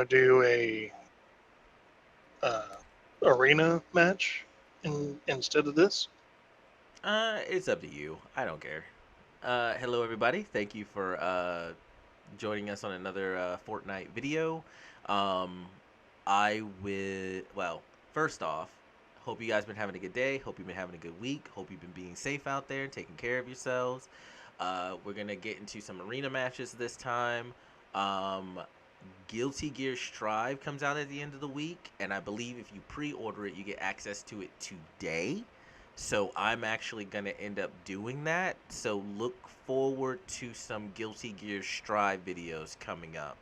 want to do a uh, arena match instead of this? It's up to you. I don't care. Hello everybody. Thank you for joining us on another Fortnite video. Um, I will. Well, first off, hope you guys been having a good day. Hope you've been having a good week. Hope you've been being safe out there and taking care of yourselves. We're gonna get into some arena matches this time. Um, Guilty Gear Strive comes out at the end of the week, and I believe if you pre-order it, you get access to it today. So I'm actually gonna end up doing that. So look forward to some Guilty Gear Strive videos coming up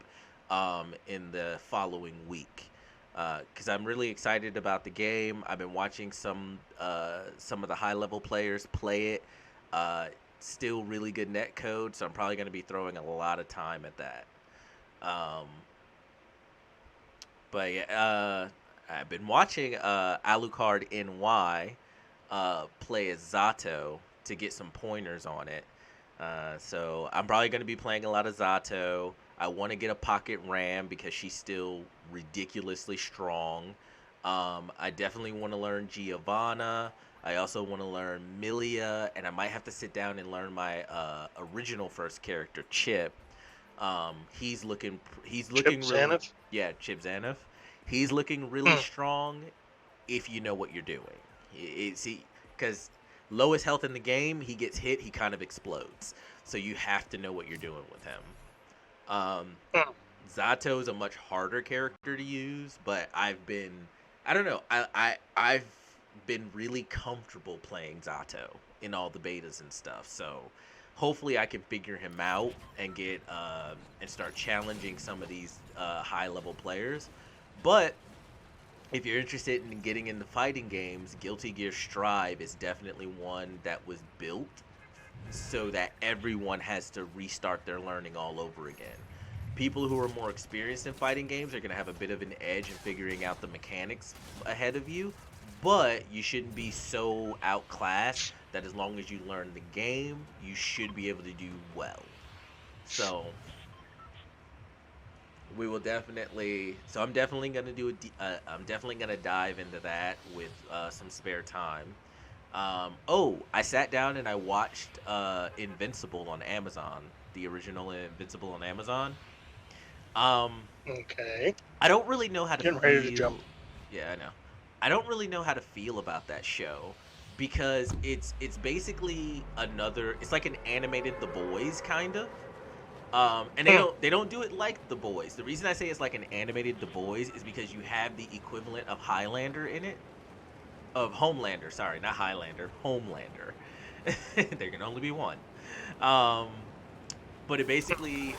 in the following week. Because I'm really excited about the game. I've been watching some of the high level players play it. Uh, Still really good net code, so I'm probably going to be throwing a lot of time at that. Um, but yeah, I've been watching Alucard NY play as Zato to get some pointers on it. So I'm probably going to be playing a lot of Zato. I want to get a Pocket Ram because she's still ridiculously strong. I definitely want to learn Giovanna. I also want to learn Milia, and I might have to sit down and learn my original first character, Chip. He's Chip looking really, Zaneth? yeah, Chip Zanoff. He's looking really strong if you know what you're doing. See, because lowest health in the game, he gets hit, he kind of explodes. So you have to know what you're doing with him. Um, Hmm. Zato is a much harder character to use, but I don't know, I've been really comfortable playing Zato in all the betas and stuff. So hopefully I can figure him out and get and start challenging some of these high level players. But if you're interested in getting into fighting games, Guilty Gear Strive is definitely one that was built so that everyone has to restart their learning all over again. People who are more experienced in fighting games are going to have a bit of an edge in figuring out the mechanics ahead of you, but you shouldn't be so outclassed that as long as you learn the game, you should be able to do well. So, we will definitely. So I'm definitely gonna do I'm definitely gonna dive into that with some spare time. Oh, I sat down and I watched Invincible on Amazon, the original Invincible on Amazon. Um, Okay. I don't really know how to Getting ready to jump. feel. Yeah, I know. I don't really know how to feel about that show because it's basically another. It's like an animated The Boys kind of. And Hmm. they don't do it like The Boys. The reason I say it's like an animated The Boys is because you have the equivalent of Highlander in it, of Homelander. Sorry, not Highlander, Homelander. There can only be one. Um, but it basically,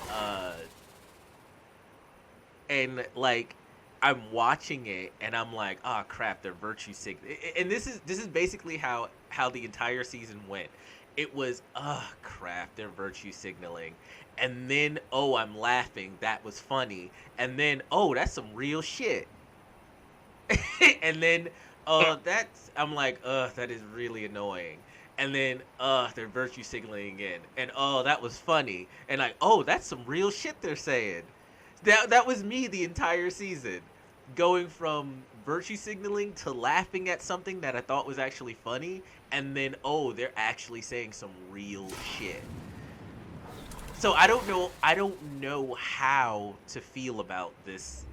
and like I'm watching it and I'm like, oh crap, they're virtue signaling. And this is basically how the entire season went. It was, oh crap, they're virtue signaling. And then, oh, I'm laughing. That was funny. And then, oh, that's some real shit. And then, Hmm. that's I'm like, that is really annoying. And then, they're virtue signaling again. And oh, that was funny. And like, oh, that's some real shit they're saying. That was me the entire season, going from virtue signaling to laughing at something that I thought was actually funny, and then oh, they're actually saying some real shit. So I don't know how to feel about this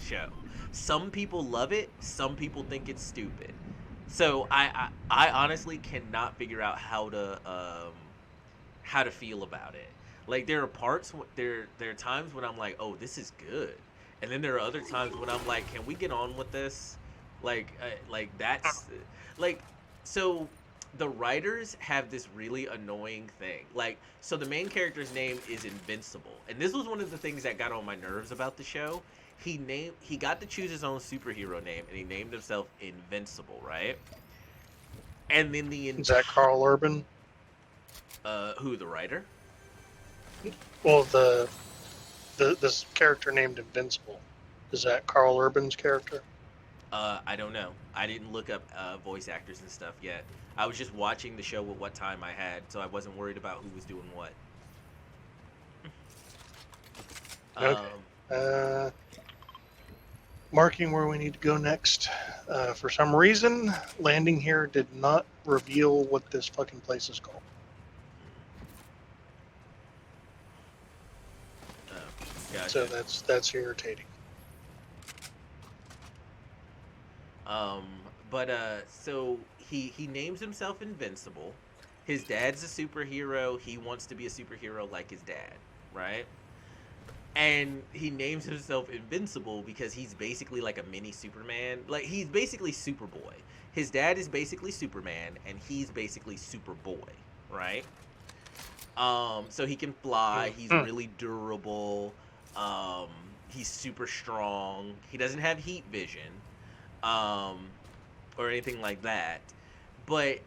show. Some people love it, some people think it's stupid. So I honestly cannot figure out how to feel about it. Like there are there are times when I'm like, oh, this is good, and then there are other times when I'm like, can we get on with this? Like that's like so. The writers have this really annoying thing. Like, so the main character's name is Invincible, and this was one of the things that got on my nerves about the show. He got to choose his own superhero name, and he named himself Invincible, right? And then the Is that entire Carl Urban? who the writer? Well, this character named Invincible. Is that Carl Urban's character? I don't know. I didn't look up voice actors and stuff yet. I was just watching the show with what time I had, so I wasn't worried about who was doing what. Okay. Um, Uh, marking where we need to go next. For some reason, landing here did not reveal what this fucking place is called. Oh, gotcha. So that's irritating. So he names himself Invincible. His dad's a superhero. He wants to be a superhero like his dad, right? And he names himself Invincible because he's basically like a mini Superman. Like he's basically Superboy. His dad is basically Superman, and he's basically Superboy, right? So he can fly. He's really durable. Um, he's super strong. He doesn't have heat vision, or anything like that. But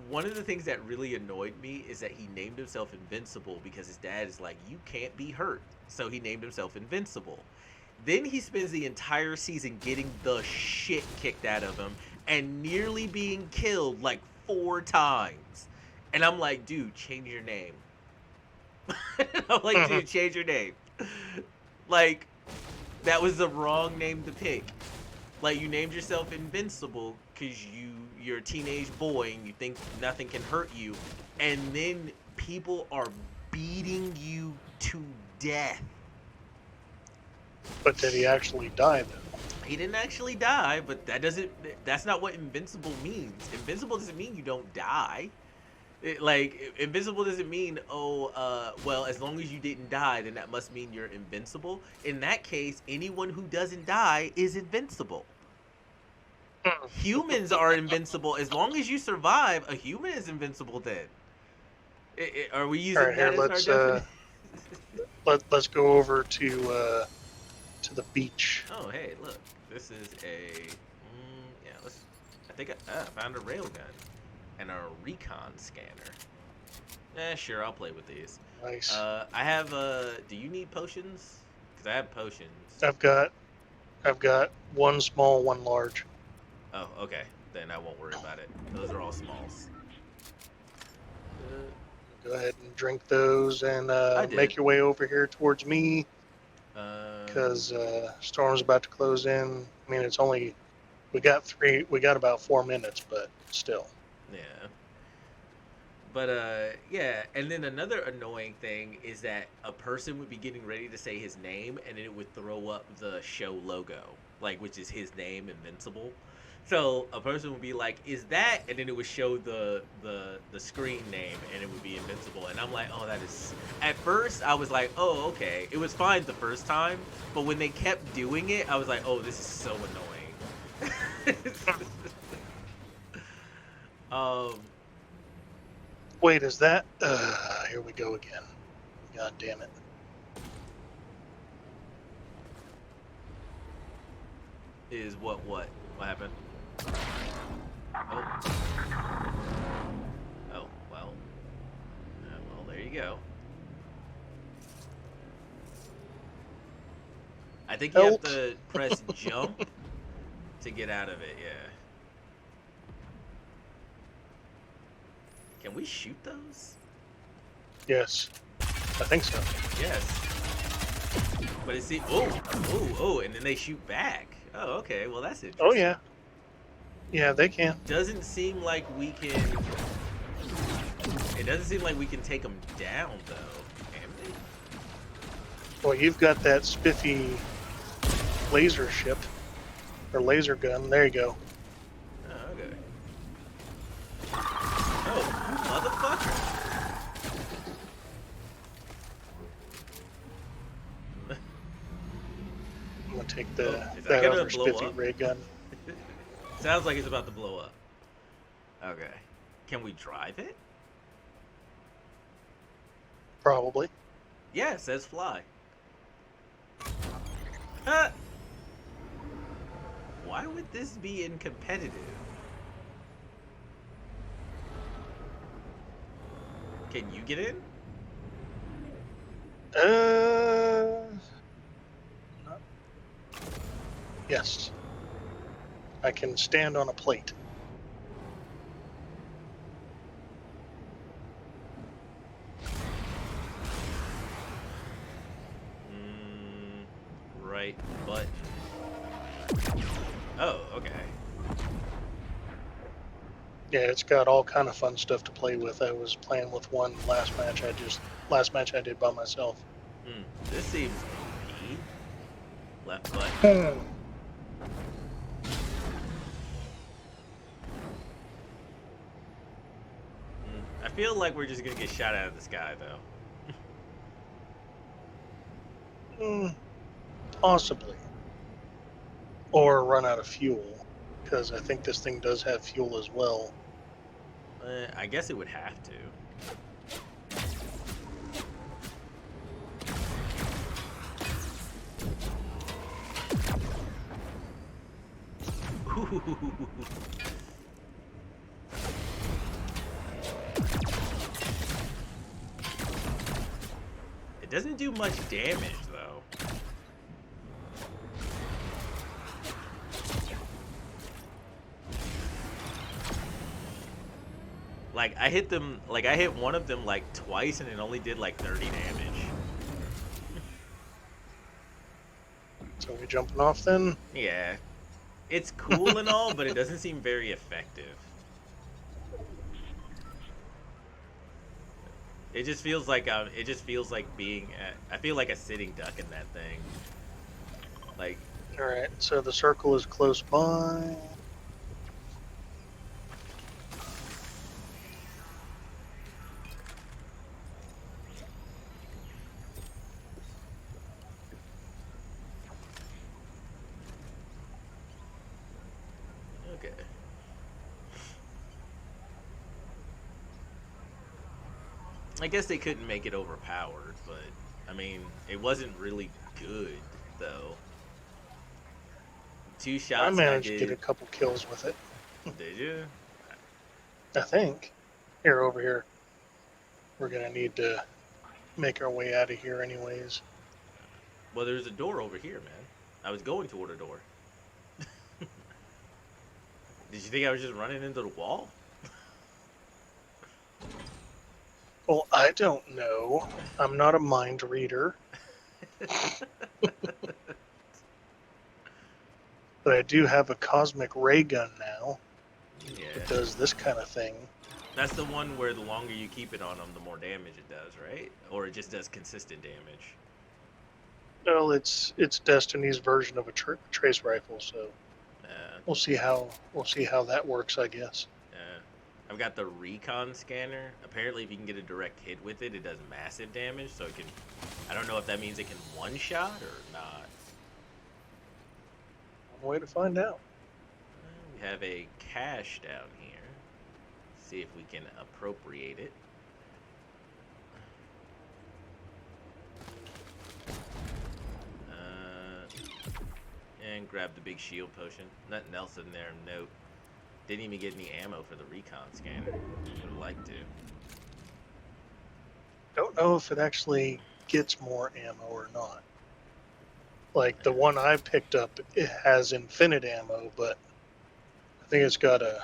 one of the things that really annoyed me is that he named himself Invincible because his dad is like, you can't be hurt. So he named himself Invincible. Then he spends the entire season getting the shit kicked out of him and nearly being killed like 4 times. And I'm like, dude, change your name. I'm like, dude, change your name. Like, that was the wrong name to pick. Like, you named yourself Invincible because you're a teenage boy and you think nothing can hurt you, and then people are beating you to death. But did he actually die then? He didn't actually die, but that's not what invincible means. Invincible doesn't mean you don't die. Invincible doesn't mean, well, as long as you didn't die, then that must mean you're invincible. In that case, anyone who doesn't die is invincible. Humans are invincible. As long as you survive, a human is invincible then. Are we using right, that here, as our definition? Let's go over to the beach. Oh, hey, look. This is I think I found a railgun and a recon scanner. Sure, I'll play with these. Nice. I have, do you need potions? Because I have potions. I've got one small, one large. Oh, okay. Then I won't worry about it. Those are all smalls. Go ahead and drink those and make your way over here towards me. Because storm's about to close in. I mean, it's only we got about 4 minutes, but still. Yeah. But yeah, and then another annoying thing is that a person would be getting ready to say his name, and then it would throw up the show logo, like, which is his name, Invincible. So a person would be like, "Is that?" And then it would show the screen name, and it would be Invincible. And I'm like, "Oh, that is." At first, I was like, "Oh, okay." It was fine the first time, but when they kept doing it, I was like, "Oh, this is so annoying." Wait, is that? Here we go again. God damn it. Is what happened? Oh. Oh, well. Well, there you go. I think you have to press jump to get out of it, yeah. Can we shoot those? Yes. I think so. Yes. But it's and then they shoot back. Oh, okay. Well, that's interesting. Oh, yeah. Yeah, they can. Doesn't seem like we can... It doesn't seem like we can take them down, though. Can we? Well, you've got that spiffy laser ship. Or laser gun. There you go. Oh, okay. Oh, you motherfucker. I'm going to take that gonna other blow spiffy up? ray gun. Sounds like it's about to blow up. Okay. Can we drive it? Probably. Yeah, it says fly. Huh. Why would this be in competitive? Can you get in? Yes. I can stand on a plate. Right button. Oh, okay. Yeah, it's got all kind of fun stuff to play with. I was playing with one last match I did by myself. This seems OP. Left button. I feel like we're just gonna get shot out of the sky, though. Possibly. Or run out of fuel, because I think this thing does have fuel as well. I guess it would have to. It doesn't do much damage, though. Like, I hit one of them, like, twice, and it only did, like, 30 damage. So we jumping off then? Yeah. It's cool and all, but it doesn't seem very effective. It just feels like being. I feel like a sitting duck in that thing. Like. All right. So the circle is close by. Okay. I guess they couldn't make it overpowered, but I mean, it wasn't really good though. 2 shots. I managed to get a couple kills with it. Did you? I think. Here, over here. We're gonna need to make our way out of here, anyways. Well, there's a door over here, man. I was going toward a door. Did you think I was just running into the wall? Well, I don't know. I'm not a mind reader. But I do have a cosmic ray gun now. Yeah. It does this kind of thing. That's the one where the longer you keep it on them, the more damage it does, right? Or it just does consistent damage. Well, it's Destiny's version of a trace rifle, so we'll see how that works, I guess. I've got the recon scanner. Apparently, if you can get a direct hit with it, it does massive damage. So it can. I don't know if that means it can one shot or not. One way to find out. We have a cache down here. See if we can appropriate it. And grab the big shield potion. Nothing else in there. Nope. Didn't even get any ammo for the recon scanner. Would have liked to. Don't know if it actually gets more ammo or not. Like the one I picked up, it has infinite ammo, but I think it's got a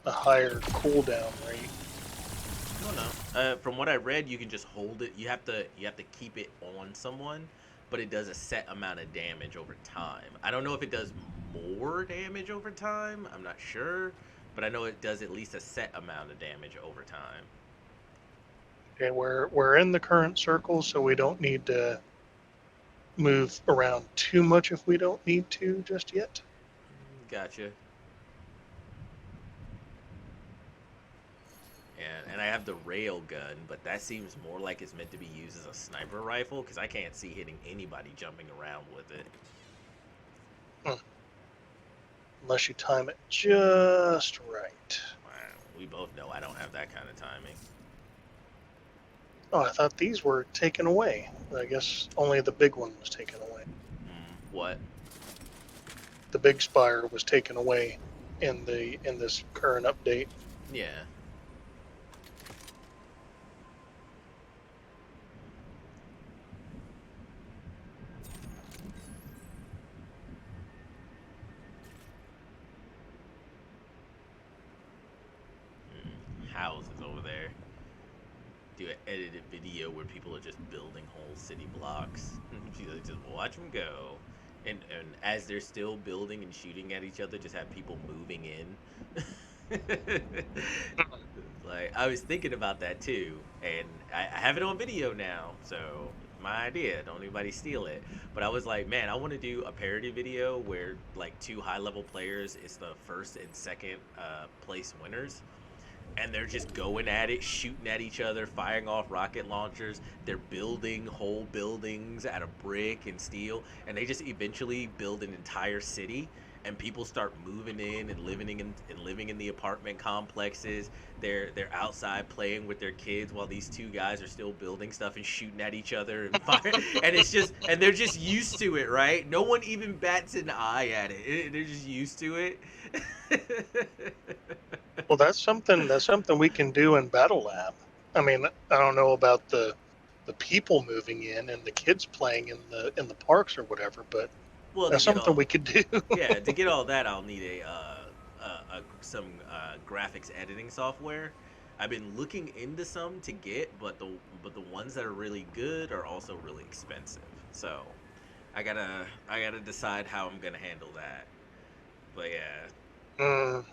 higher cooldown rate. I don't know. From what I read, you can just hold it. You have to keep it on someone, but it does a set amount of damage over time. I don't know if it does more damage over time. I'm not sure, but I know it does at least a set amount of damage over time. Okay, we're in the current circle, so we don't need to move around too much if we don't need to just yet. Gotcha. And I have the rail gun, but that seems more like it's meant to be used as a sniper rifle because I can't see hitting anybody jumping around with it. Unless you time it just right. Wow, we both know I don't have that kind of timing. Oh, I thought these were taken away. I guess only the big one was taken away. What? The big spire was taken away in this current update. Yeah. Houses over there. Do an edited video where people are just building whole city blocks. Just watch them go. And as they're still building and shooting at each other, just have people moving in. Like I was thinking about that too, and I have it on video now, so my idea. Don't anybody steal it. But I was like, man, I want to do a parody video where like two high level players is the first and second place winners, and they're just going at it, shooting at each other, firing off rocket launchers. They're building whole buildings out of brick and steel, and they just eventually build an entire city. And people start moving in and living in the apartment complexes. They're outside playing with their kids while these two guys are still building stuff and shooting at each other and fire. And they're just used to it, right? No one even bats an eye at it. They're just used to it. Well, that's something we can do in Battle Lab. I mean, I don't know about the people moving in and the kids playing in the parks or whatever, but Well, to that's get something all we could do. yeah, to get all that, I'll need some graphics editing software. I've been looking into some to get, but the ones that are really good are also really expensive. So I gotta decide how I'm gonna handle that. But yeah, Mm,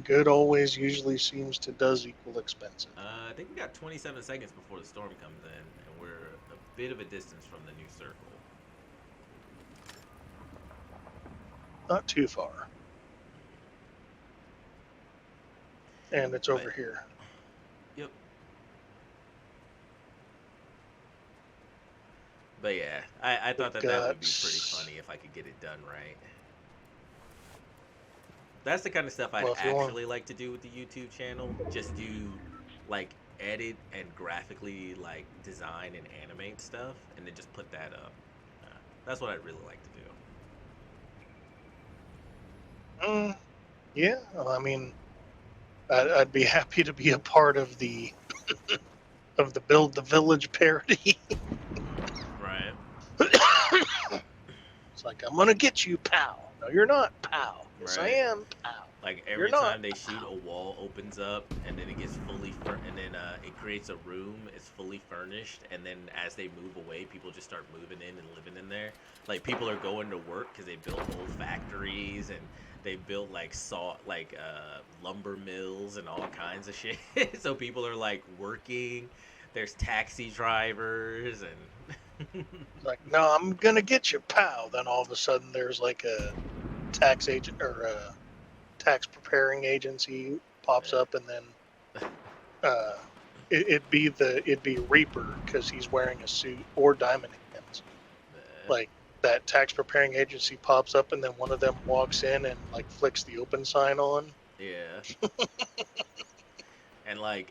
good always usually seems to does equal expensive. I think we got 27 seconds before the storm comes in, and we're a bit of a distance from the new circle. Not too far. And it's over But here. yep. But yeah, I thought We've that would be got, pretty funny if I could get it done right. That's the kind of stuff I'd well, if you want, actually like to do with the YouTube channel. Just do like edit and graphically like design and animate stuff, and then just put that up. That's what I'd really like to mm, yeah, I mean, I'd be happy to be a part of the Build the Village parody. do. Right. It's like, I'm gonna get you, pal. No, you're not, pal. Yes, I Right. am, pal. Like You're every not, time they shoot, pal. a wall opens up, and then it gets and then it creates a room. It's fully furnished, and then as they move away, people just start moving in and living in there. Like people are going to work because they built whole factories and they built like lumber mills and all kinds of shit. So people are like working. There's taxi drivers and Like, no, I'm gonna get you, pal. Then all of a sudden, there's like a tax agent or a tax preparing agency pops up, and then uh, it'd be Reaper because he's wearing a suit, or Diamond Hands. Like that tax preparing agency pops up, and then one of them walks in and like flicks the open sign on. yeah.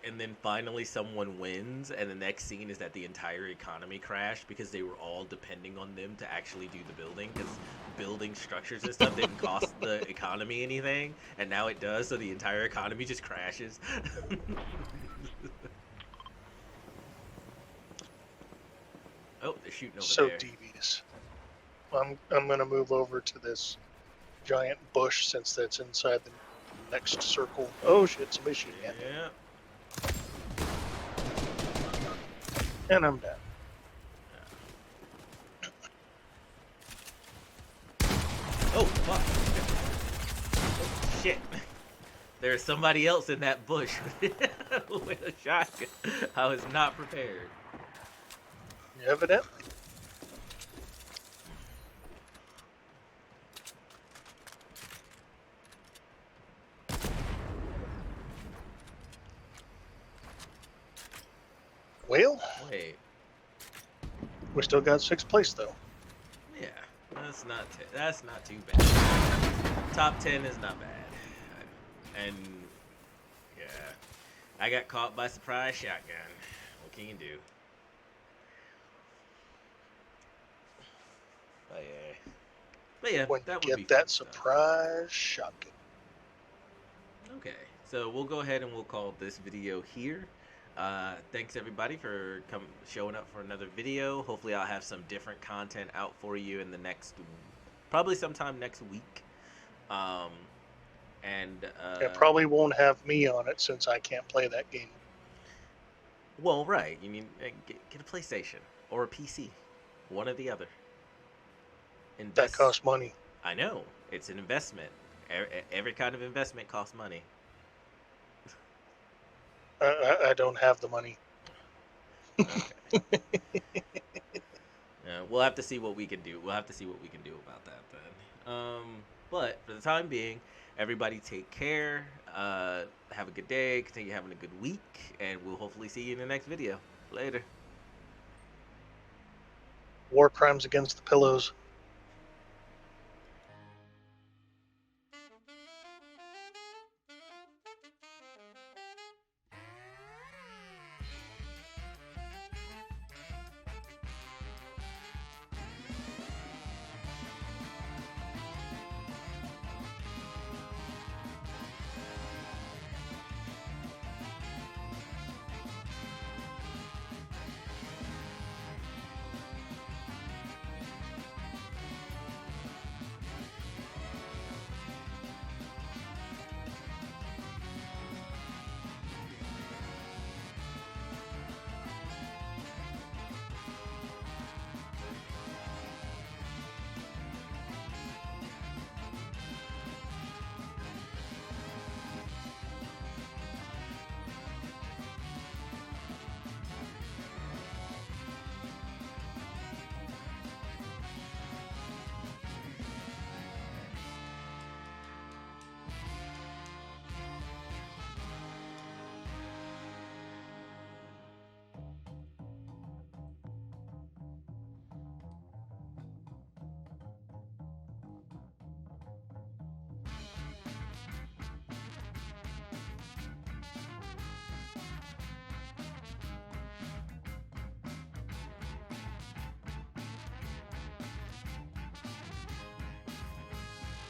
And then finally someone wins, and the next scene is that the entire economy crashed because they were all depending on them to actually do the building, because building structures and stuff didn't cost the economy anything, and now it does, so the entire economy just crashes. Oh, they're shooting over So there. devious. I'm gonna move over to this giant bush since that's inside the next circle. Oh shit! Somebody's shooting at me. Yeah. And I'm down. Oh fuck! Oh shit! There's somebody else in that bush with a shotgun. I was not prepared. Evidently. Well, Wait. we still got sixth place though. Yeah, that's not too bad. Top 10 is not bad. And yeah, I got caught by surprise shotgun. What can you do? But yeah, When you that would be get fun that stuff. surprise shotgun. Okay, so we'll go ahead and we'll call this video here. Thanks everybody for showing up for another video. Hopefully I'll have some different content out for you in the probably sometime next week. Um, and It probably won't have me on it since I can't play that game. well, right, you need get a PlayStation or a PC, one or the other. That invest. costs money. I know it's an investment. Every kind of investment costs money. I don't have the money. Okay. We'll have to see what we can do. We'll have to see what we can do about that then. But for the time being, everybody take care. Have a good day. Continue having a good week, and we'll hopefully see you in the next video. Later. War crimes against the pillows.